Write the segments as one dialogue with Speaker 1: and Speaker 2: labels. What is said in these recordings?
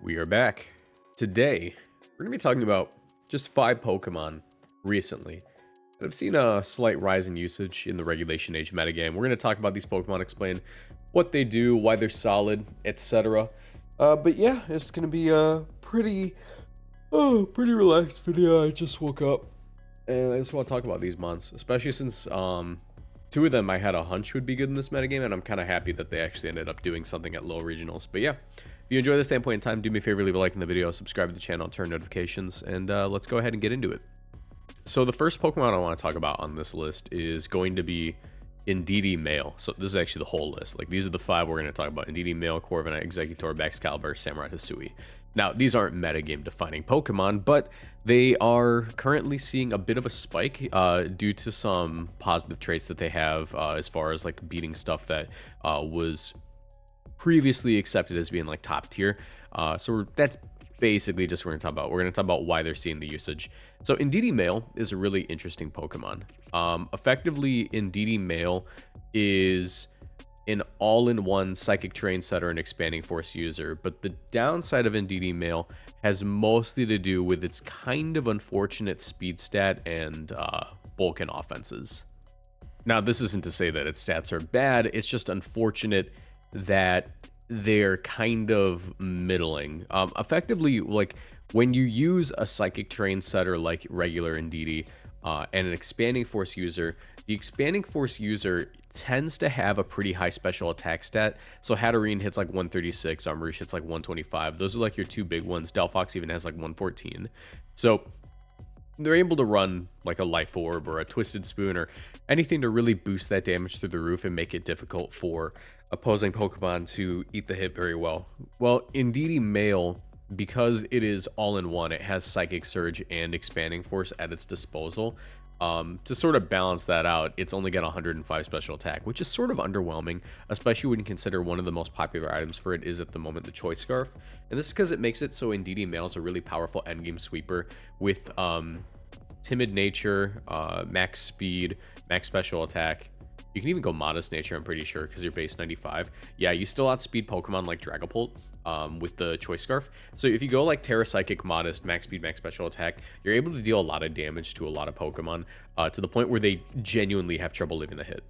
Speaker 1: We are back. Today, we're going to be talking about just 5 Pokemon recently that have seen a slight rise in usage in the Regulation Age metagame. We're going to talk about these Pokemon, explain what they do, why they're solid, etc. But yeah, it's going to be a pretty relaxed video. I just woke up and I just want to talk about these mons, especially since 2 of them I had a hunch would be good in this metagame, and I'm kind of happy that they actually ended up doing something at low regionals. But yeah, if you enjoy this standpoint in time, do me a favor, leave a like in the video, subscribe to the channel, turn notifications, and let's go ahead and get into it. So the first Pokemon I want to talk about on this list is going to be Indeedee-Male. So this is actually the whole list. Like, these are the 5 we're going to talk about: Indeedee-Male, Corviknight, Exeggutor, Baxcalibur, Samurott, Hisui. Now, these aren't metagame defining Pokemon, but they are currently seeing a bit of a spike due to some positive traits that they have as far as like beating stuff that was previously accepted as being like top tier. That's basically just what we're going to talk about. We're going to talk about why they're seeing the usage. So Indeedee-Male is a really interesting Pokemon. Effectively, Indeedee-Male is an all-in-one Psychic Terrain setter and Expanding Force user, but the downside of Indeedee-Male has mostly to do with its kind of unfortunate speed stat and bulk and offenses. Now, this isn't to say that its stats are bad, it's just unfortunate that they're kind of middling. Effectively, like, when you use a Psychic Terrain setter like regular Indeedee and an Expanding Force user, the Expanding Force user tends to have a pretty high special attack stat. So Hatterene hits like 136, Armourouge hits like 125. Those are like your 2 big ones. Delphox even has like 114. So they're able to run like a Life Orb or a Twisted Spoon or anything to really boost that damage through the roof and make it difficult for opposing Pokemon to eat the hit very well. Well, Indeedee-Male, because it is all-in-one, it has Psychic Surge and Expanding Force at its disposal. To sort of balance that out, it's only got 105 special attack, which is sort of underwhelming, especially when you consider one of the most popular items for it is at the moment the Choice Scarf. And this is because it makes it so Indeedee-Male is a really powerful endgame sweeper with Timid Nature, max speed, max special attack. You can even go Modest Nature, I'm pretty sure, because you're base 95. Yeah, you still outspeed Pokemon like Dragapult with the Choice Scarf. So if you go like Terra Psychic, Modest, max speed, max special attack, you're able to deal a lot of damage to a lot of Pokemon to the point where they genuinely have trouble leaving the hit.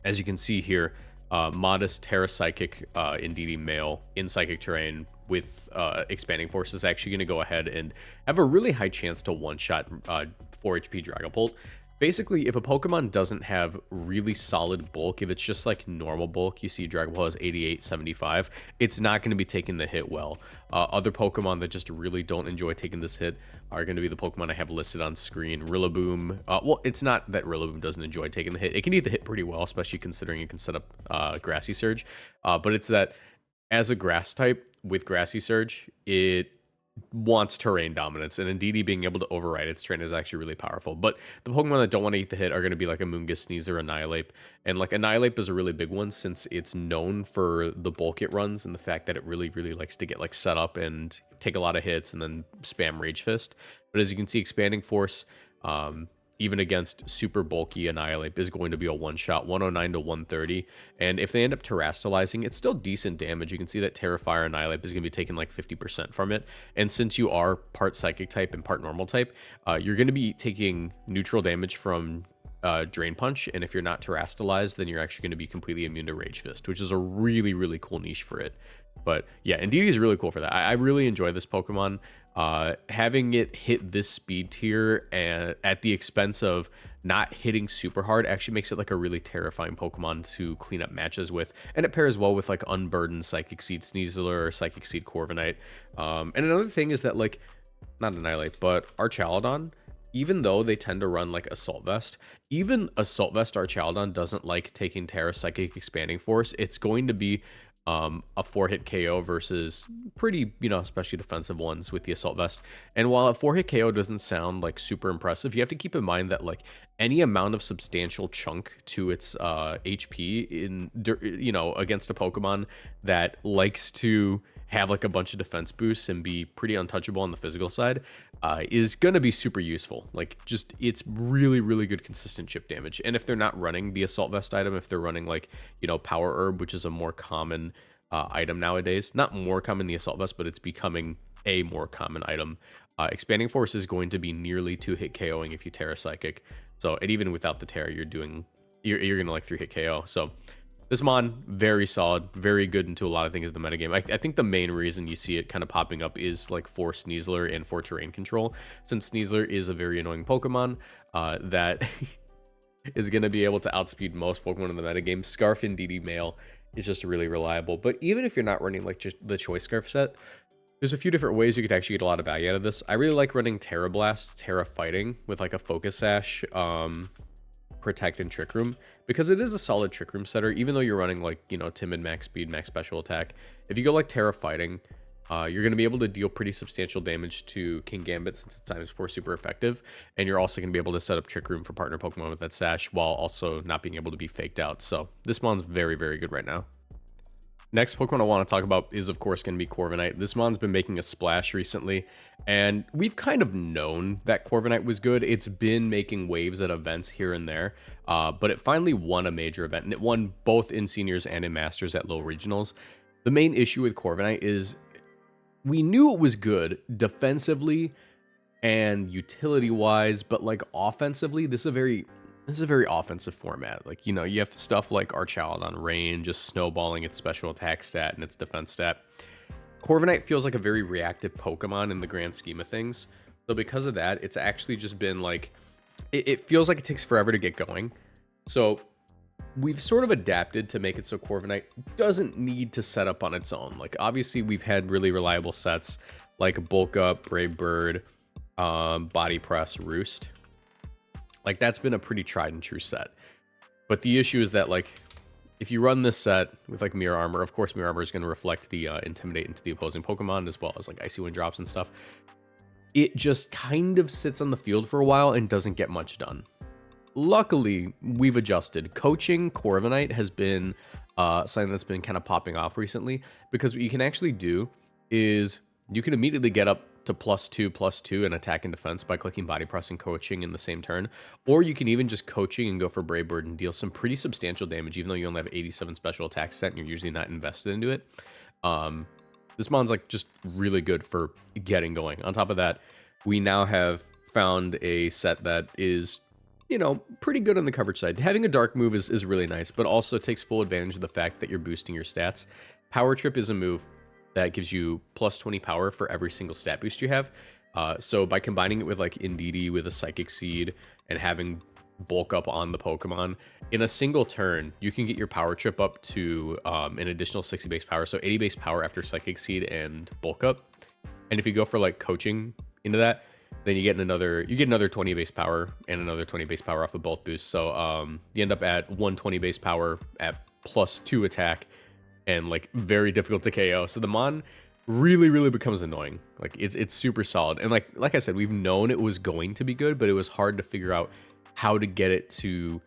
Speaker 1: As you can see here, Modest, Terra Psychic, Indeedee-Male in Psychic Terrain with Expanding Force is actually going to go ahead and have a really high chance to one-shot 4 HP Dragapult. Basically, if a Pokemon doesn't have really solid bulk, if it's just like normal bulk, you see Dragon Ball has 88, 75, it's not going to be taking the hit well. Other Pokemon that just really don't enjoy taking this hit are going to be the Pokemon I have listed on screen. Rillaboom, well, it's not that Rillaboom doesn't enjoy taking the hit. It can eat the hit pretty well, especially considering it can set up Grassy Surge. But it's that as a grass type with Grassy Surge, it wants terrain dominance, and Indeedee being able to override its terrain is actually really powerful. But the Pokemon that don't want to eat the hit are going to be like a Moongus, Sneasel, or Annihilape. And like Annihilape is a really big one since it's known for the bulk it runs and the fact that it really likes to get like set up and take a lot of hits and then spam Rage Fist. But as you can see, Expanding Force, even against super bulky Annihilape, is going to be a one-shot, 109 to 130. And if they end up terastallizing, it's still decent damage. You can see that Terrafire Annihilape is going to be taking like 50% from it. And since you are part Psychic type and part normal type, you're going to be taking neutral damage from Drain Punch. And if you're not terastallized, then you're actually going to be completely immune to Rage Fist, which is a really cool niche for it. But yeah, Indeedee is really cool for that. I really enjoy this Pokemon. Having it hit this speed tier and at the expense of not hitting super hard actually makes it like a really terrifying Pokemon to clean up matches with, and it pairs well with like Unburdened Psychic Seed Sneasler or Psychic Seed Corviknight. And another thing is that, like, not Annihilate, but Archaludon, even though they tend to run like Assault Vest, even Assault Vest Archaludon doesn't like taking Terra Psychic Expanding Force. It's going to be a 4-hit KO versus pretty, especially defensive ones with the Assault Vest. And while a 4-hit KO doesn't sound like super impressive, you have to keep in mind that like any amount of substantial chunk to its HP in, against a Pokemon that likes to have like a bunch of defense boosts and be pretty untouchable on the physical side is going to be super useful. Like, just, it's really good consistent chip damage. And if they're not running the Assault Vest item, if they're running like, Power Herb, which is a more common item nowadays. Not more common the Assault Vest, but it's becoming a more common item. Expanding Force is going to be nearly 2-hit KOing if you Terra Psychic. So, and even without the Terra, you're gonna like 3-hit KO. So this mon, very solid, very good into a lot of things in the metagame. I think the main reason you see it kind of popping up is like for Sneasler and for terrain control, since Sneasler is a very annoying Pokemon that is going to be able to outspeed most Pokemon in the metagame. Scarf Indeedee-Male is just really reliable. But even if you're not running like just the Choice Scarf set, there's a few different ways you could actually get a lot of value out of this. I really like running Terra Blast, Terra Fighting with like a Focus Sash, Protect, and Trick Room, because it is a solid Trick Room setter, even though you're running like, you know, Timid, Max Speed, Max Special Attack. If you go like Terra Fighting, you're going to be able to deal pretty substantial damage to King Gambit since it's ×4 super effective, and you're also going to be able to set up Trick Room for partner Pokemon with that Sash while also not being able to be faked out. So this mon's very, very good right now. Next Pokemon I want to talk about is, of course, going to be Corviknight. This mon's been making a splash recently, and we've kind of known that Corviknight was good. It's been making waves at events here and there, but it finally won a major event, and it won both in Seniors and in Masters at low regionals. The main issue with Corviknight is we knew it was good defensively and utility-wise, but like offensively, this is a very offensive format. Like, you know, you have stuff like Archald on Rain, just snowballing its special attack stat and its defense stat. Corviknight feels like a very reactive Pokemon in the grand scheme of things. So because of that, it's actually just been like, it feels like it takes forever to get going. So we've sort of adapted to make it so Corviknight doesn't need to set up on its own. Like, obviously, we've had really reliable sets like Bulk Up, Brave Bird, Body Press, Roost. Like, that's been a pretty tried and true set. But the issue is that, like, if you run this set with, like, Mirror Armor, of course, Mirror Armor is going to reflect the Intimidate into the opposing Pokemon, as well as, like, Icy Wind drops and stuff. It just kind of sits on the field for a while and doesn't get much done. Luckily, we've adjusted. Coaching Corviknight has been something that's been kind of popping off recently, because what you can actually do is you can immediately get up to +2/+2 in attack and defense by clicking Body Press and Coaching in the same turn, or you can even just Coaching and go for Brave Bird and deal some pretty substantial damage, even though you only have 87 special attack set and you're usually not invested into it. This mon's like just really good for getting going. On top of that, we now have found a set that is, you know, pretty good on the coverage side. Having a dark move is really nice, but also takes full advantage of the fact that you're boosting your stats. Power Trip is a move that gives you +20 power for every single stat boost you have. So by combining it with like Indeedee with a Psychic Seed and having Bulk Up on the Pokemon, in a single turn, you can get your Power Trip up to an additional 60 base power. So 80 base power after Psychic Seed and Bulk Up. And if you go for like Coaching into that, then you get another 20 base power and another 20 base power off of both boosts. So you end up at 120 base power at +2 attack and like very difficult to KO. So the mon really, really becomes annoying. Like it's super solid. And like I said, we've known it was going to be good, but it was hard to figure out how to get it to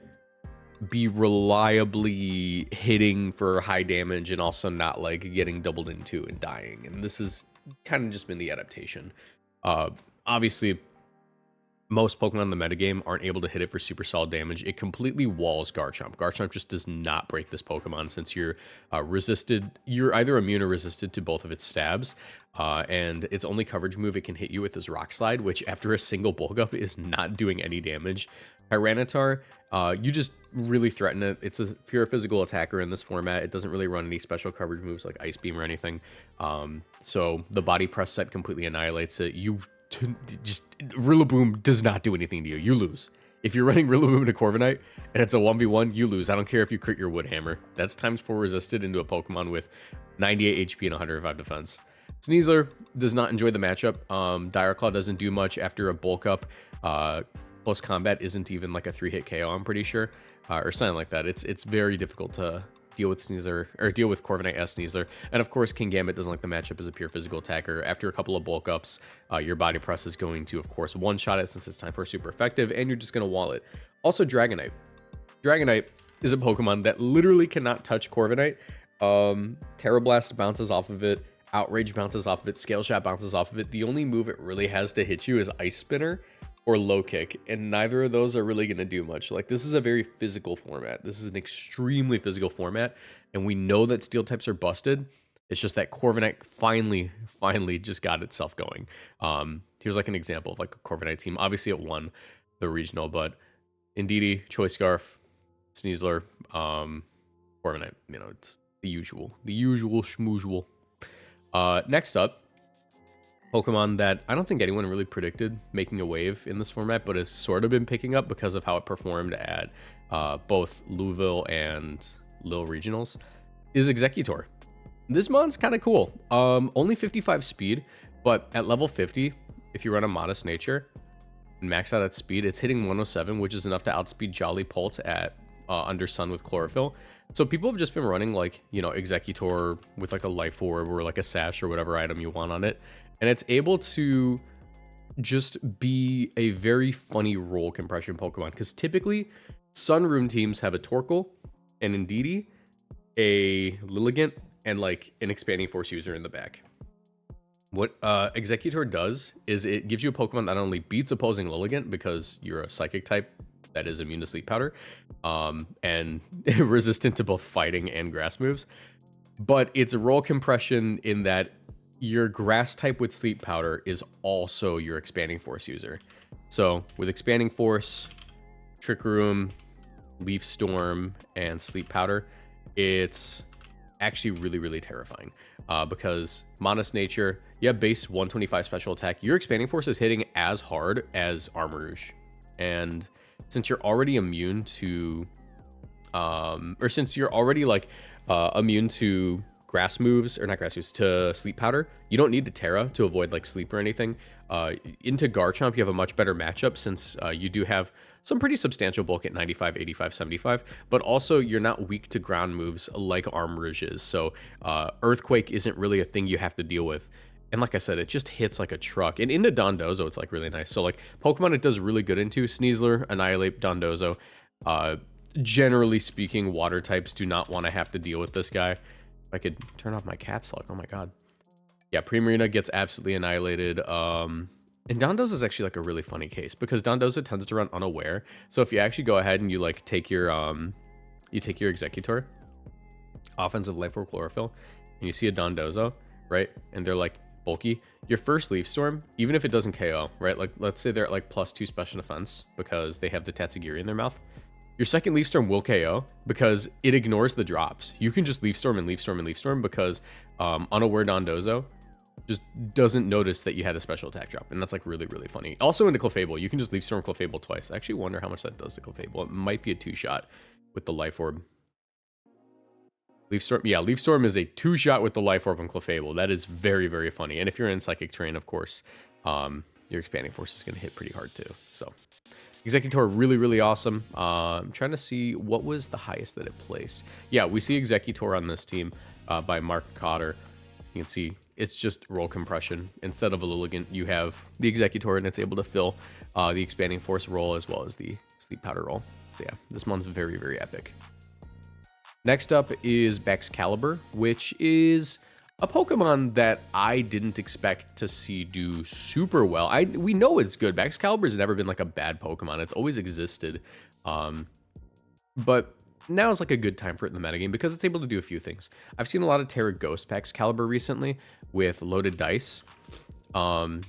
Speaker 1: be reliably hitting for high damage and also not like getting doubled into and dying. And this has kind of just been the adaptation. Obviously, most Pokemon in the metagame aren't able to hit it for super solid damage. It completely walls Garchomp. Garchomp just does not break this Pokemon since you're you're either immune or resisted to both of its stabs. And its only coverage move it can hit you with is Rock Slide, which after a single Bulk Up is not doing any damage. Tyranitar, you just really threaten it. It's a pure physical attacker in this format. It doesn't really run any special coverage moves like Ice Beam or anything. So the Body Press set completely annihilates it. Rillaboom does not do anything to you. You lose. If you're running Rillaboom to Corviknight and it's a 1v1, you lose. I don't care if you crit your Wood Hammer. That's ×4 resisted into a Pokemon with 98 HP and 105 defense. Sneasler does not enjoy the matchup. Dire Claw doesn't do much after a Bulk Up. Close Combat isn't even like a 3-hit KO, I'm pretty sure, or something like that. It's very difficult to deal with Sneasler, or deal with Corviknight as Sneasler. And of course, King Gambit doesn't like the matchup as a pure physical attacker. After a couple of Bulk Ups, your Body Press is going to, of course, one-shot it since it's time for super effective, and you're just going to wall it. Also, Dragonite. Dragonite is a Pokemon that literally cannot touch Corviknight. Terra Blast bounces off of it. Outrage bounces off of it. Scale Shot bounces off of it. The only move it really has to hit you is Ice Spinner. or low kick, and neither of those are really going to do much. Like, this is a very physical format. This is an extremely physical format, and we know that steel types are busted. It's just that Corviknight finally just got itself going. Here's like an example of like a Corviknight team. Obviously it won the regional, but Indeedee, Choice Scarf, Sneasler, Corviknight, you know, it's the usual schmoosual. Next up, Pokemon that I don't think anyone really predicted making a wave in this format, but has sort of been picking up because of how it performed at both Louisville and Lille regionals, is Exeggutor. This mon's kind of cool. Only 55 speed, but at level 50, if you run a Modest Nature and max out at speed, it's hitting 107, which is enough to outspeed Jolly Polt at Under Sun with Chlorophyll. So people have just been running like, you know, Exeggutor with like a Life Orb or like a Sash or whatever item you want on it. And it's able to just be a very funny roll compression Pokemon. Because typically, Sunroom teams have a Torkoal, an Indeedee, a Lilligant, and like an Expanding Force user in the back. What Exeggutor does is it gives you a Pokemon that not only beats opposing Lilligant because you're a Psychic type that is immune to Sleep Powder, and resistant to both fighting and grass moves, but it's a roll compression in that your grass type with Sleep Powder is also your Expanding Force user. So with Expanding Force, Trick Room, Leaf Storm, and Sleep Powder, it's actually really terrifying, because Modest Nature, you have base 125 special attack. Your Expanding Force is hitting as hard as Armarouge, and since you're already immune to, or since you're already like immune to grass moves, or not grass moves, to Sleep Powder, you don't need to Terra to avoid like sleep or anything. Into Garchomp, you have a much better matchup since you do have some pretty substantial bulk at 95, 85, 75, but also you're not weak to ground moves like Armarouge is. So Earthquake isn't really a thing you have to deal with. And like I said, it just hits like a truck. And into Dondozo, it's like really nice. So like Pokemon it does really good into: Sneasler, Annihilate, Dondozo. Generally speaking, water types do not want to have to deal with this guy. If I could turn off my caps lock, oh my god. Yeah, Primarina gets absolutely annihilated. And Dondozo is actually like a really funny case because Dondozo tends to run unaware. So if you actually go ahead and you like take your Exeggutor, offensive Life Orb Chlorophyll, and you see a Dondozo, right? And they're like bulky. Your first Leaf Storm, even if it doesn't KO, right? Like let's say they're at like +2 special defense because they have the Tatsugiri in their mouth. Your second Leaf Storm will KO because it ignores the drops. You can just Leaf Storm and Leaf Storm and Leaf Storm because unaware Dondozo just doesn't notice that you had a special attack drop, and that's like really funny. Also into Clefable, you can just Leaf Storm Clefable twice. I actually wonder how much that does to Clefable. It might be a 2-shot with the Life Orb. Leaf Storm, yeah, Leaf Storm is a 2-shot with the Life Orb on Clefable. That is very funny. And if you're in Psychic terrain, of course, your Expanding Force is going to hit pretty hard too. So Exeggutor, really awesome. I'm trying to see what was the highest that it placed. Yeah, we see Exeggutor on this team by Mark Cotter. You can see it's just roll compression. Instead of a Lilligant, you have the Exeggutor, and it's able to fill the Expanding Force roll as well as the Sleep Powder roll. So yeah, this one's very epic. Next up is Baxcalibur, which is a Pokemon that I didn't expect to see do super well. We know it's good. Baxcalibur's never been like a bad Pokemon. It's always existed. But now is like a good time for it in the metagame because it's able to do a few things. I've seen a lot of Terra Ghost Baxcalibur recently with Loaded Dice. And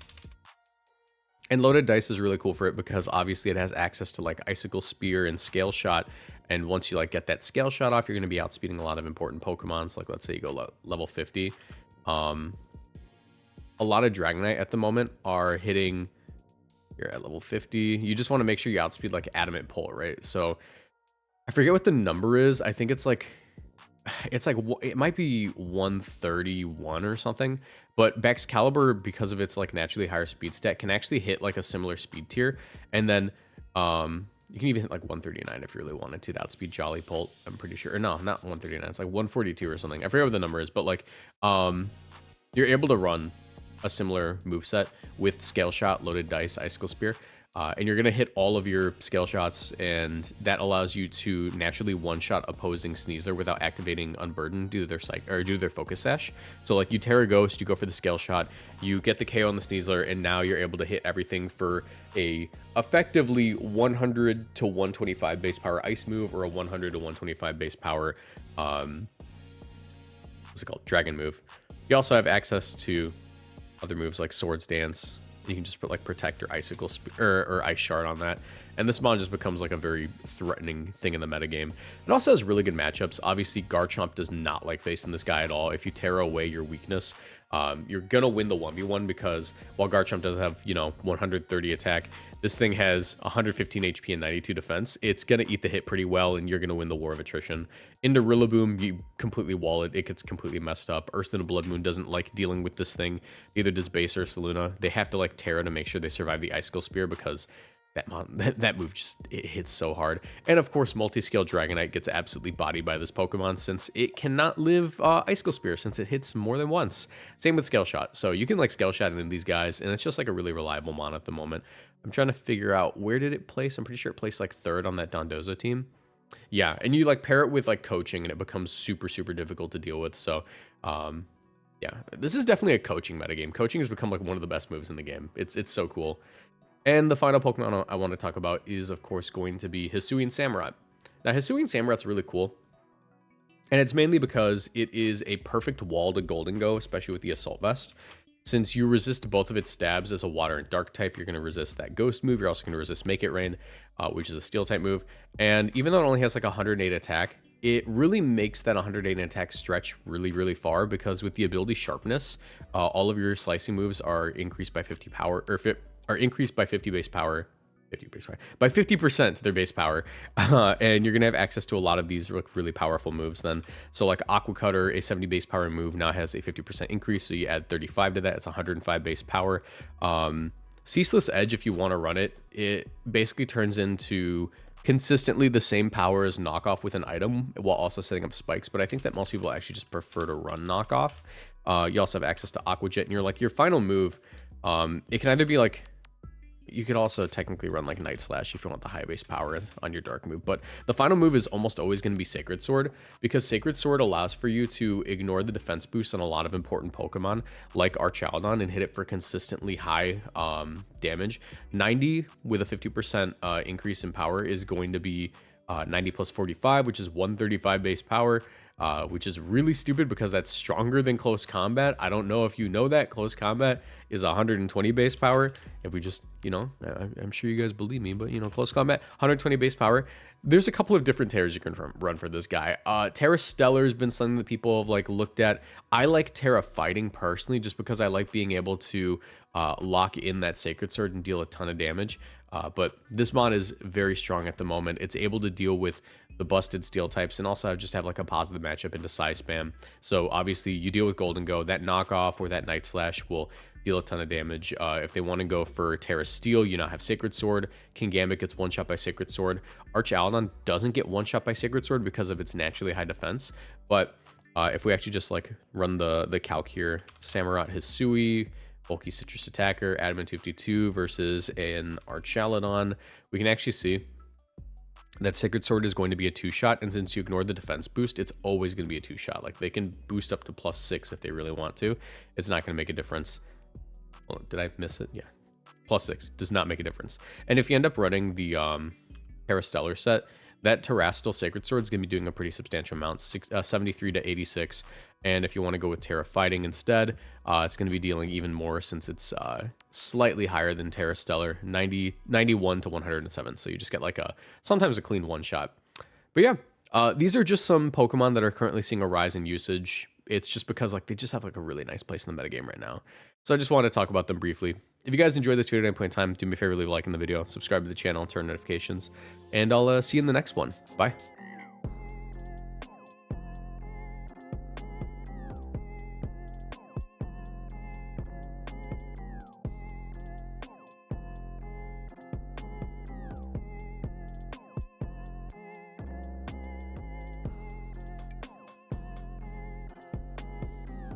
Speaker 1: Loaded Dice is really cool for it because obviously it has access to like Icicle Spear and Scale Shot. And once you like get that Scale Shot off, you're going to be outspeeding a lot of important Pokemon. So like let's say you go level 50. A lot of Dragonite at the moment are hitting, you're at level 50. You just want to make sure you outspeed like Adamant Pole, right? So I forget what the number is. I think it's like it might be 131 or something. But Baxcalibur, because of its like naturally higher speed stat, can actually hit like a similar speed tier. And then you can even hit like 139 if you really wanted to outspeed Jolly Polt, I'm pretty sure. Or no, not 139. It's like 142 or something. I forget what the number is, but like you're able to run a similar moveset with Scale Shot, Loaded Dice, Icicle Spear. and you're going to hit all of your scale shots, and that allows you to naturally one-shot opposing Sneasler without activating Unburden due to their due to their Focus Sash. So like you Terra Ghost, you go for the scale shot, you get the KO on the Sneasler, and now you're able to hit everything for a effectively 100 to 125 base power ice move, or a 100 to 125 base power what's it called, dragon move. You also have access to other moves like Swords Dance. You can just put like Protect or Icicle or Ice Shard on that, and this mon just becomes like a very threatening thing in the metagame. It also has really good matchups. Obviously, Garchomp does not like facing this guy at all. If you tear away your weakness, you're gonna win the 1v1, because while Garchomp does have, you know, 130 attack, this thing has 115 HP and 92 defense. It's gonna eat the hit pretty well, and you're gonna win the War of Attrition. Into Rillaboom, you completely wall it. It gets completely messed up. Earthstone and Blood Moon doesn't like dealing with this thing. Neither does Base or Saluna. They have to like Terra to make sure they survive the Icicle Spear, because that move just, it hits so hard. And of course, Multi-Scale Dragonite gets absolutely bodied by this Pokemon, since it cannot live Icicle Spear, since it hits more than once. Same with Scale Shot. So you can like Scale Shot into these guys, and it's just like a really reliable mon at the moment. I'm trying to figure out, where did it place? I'm pretty sure it placed like 3rd on that Dondozo team. Yeah, and you like pair it with like coaching, and it becomes super difficult to deal with. So yeah, this is definitely a coaching metagame. Coaching has become like one of the best moves in the game. It's so cool. And the final Pokemon I want to talk about is, of course, going to be Hisuian Samurott. Now, Hisuian Samurott's really cool, and it's mainly because it is a perfect wall to Golden Go, especially with the Assault Vest. Since you resist both of its stabs as a Water and Dark type, you're going to resist that Ghost move. You're also going to resist Make It Rain, which is a Steel type move. And even though it only has like 108 attack, it really makes that 108 attack stretch really far, because with the ability Sharpness, all of your slicing moves are increased by 50 power, or are increased by 50 base power, by 50% their base power, and you're gonna have access to a lot of these really powerful moves then. So like Aqua Cutter, a 70 base power move, now has a 50% increase, so you add 35 to that, it's 105 base power. Ceaseless Edge, if you want to run it, it basically turns into consistently the same power as Knockoff with an item, while also setting up spikes, but I think that most people actually just prefer to run Knockoff. You also have access to Aqua Jet, and your final move, it can either be like, you could also technically run like Night Slash if you want the high base power on your dark move, but the final move is almost always going to be Sacred Sword, because Sacred Sword allows for you to ignore the defense boost on a lot of important Pokemon like Archaladon and hit it for consistently high damage. 90 with a 50% increase in power is going to be 90 plus 45, which is 135 base power, which is really stupid because that's stronger than Close Combat. I don't know if you know that Close Combat is 120 base power. If we just, you know, I'm sure you guys believe me, but you know, Close Combat, 120 base power. There's a couple of different Terras you can run for this guy. Terra Stellar has been something that people have like looked at. I like Terra Fighting personally, just because I like being able to lock in that Sacred Sword and deal a ton of damage. But this mon is very strong at the moment. It's able to deal with the busted steel types, and also just have like a positive matchup into Psy Spam. So obviously you deal with Golden Go, that Knockoff or that Night Slash will deal a ton of damage. If they want to go for Terra Steel, you now have Sacred Sword. King Gambit gets one shot by Sacred Sword. Archaladon doesn't get one shot by Sacred Sword because of its naturally high defense. But if we actually just like run the calc here, Samurott Hisui, bulky citrus attacker, adamant 52 versus an Archaladon, we can actually see that Sacred Sword is going to be a 2-shot, and since you ignore the defense boost, it's always going to be a 2-shot. Like, they can boost up to +6 if they really want to. It's not going to make a difference. Well, did I miss it? Yeah. +6 does not make a difference. And if you end up running the Terra Stellar set, that Terrestrial Sacred Sword is going to be doing a pretty substantial amount, 73 to 86. And if you want to go with Terra Fighting instead, it's going to be dealing even more, since it's slightly higher than Terra Stellar, 91 to 107. So you just get like sometimes a clean one-shot. But yeah, these are just some Pokemon that are currently seeing a rise in usage. It's just because like they just have like a really nice place in the metagame right now. So I just wanted to talk about them briefly. If you guys enjoyed this video at any point in time, do me a favor, leave a like in the video, subscribe to the channel, turn notifications, and I'll see you in the next one. Bye.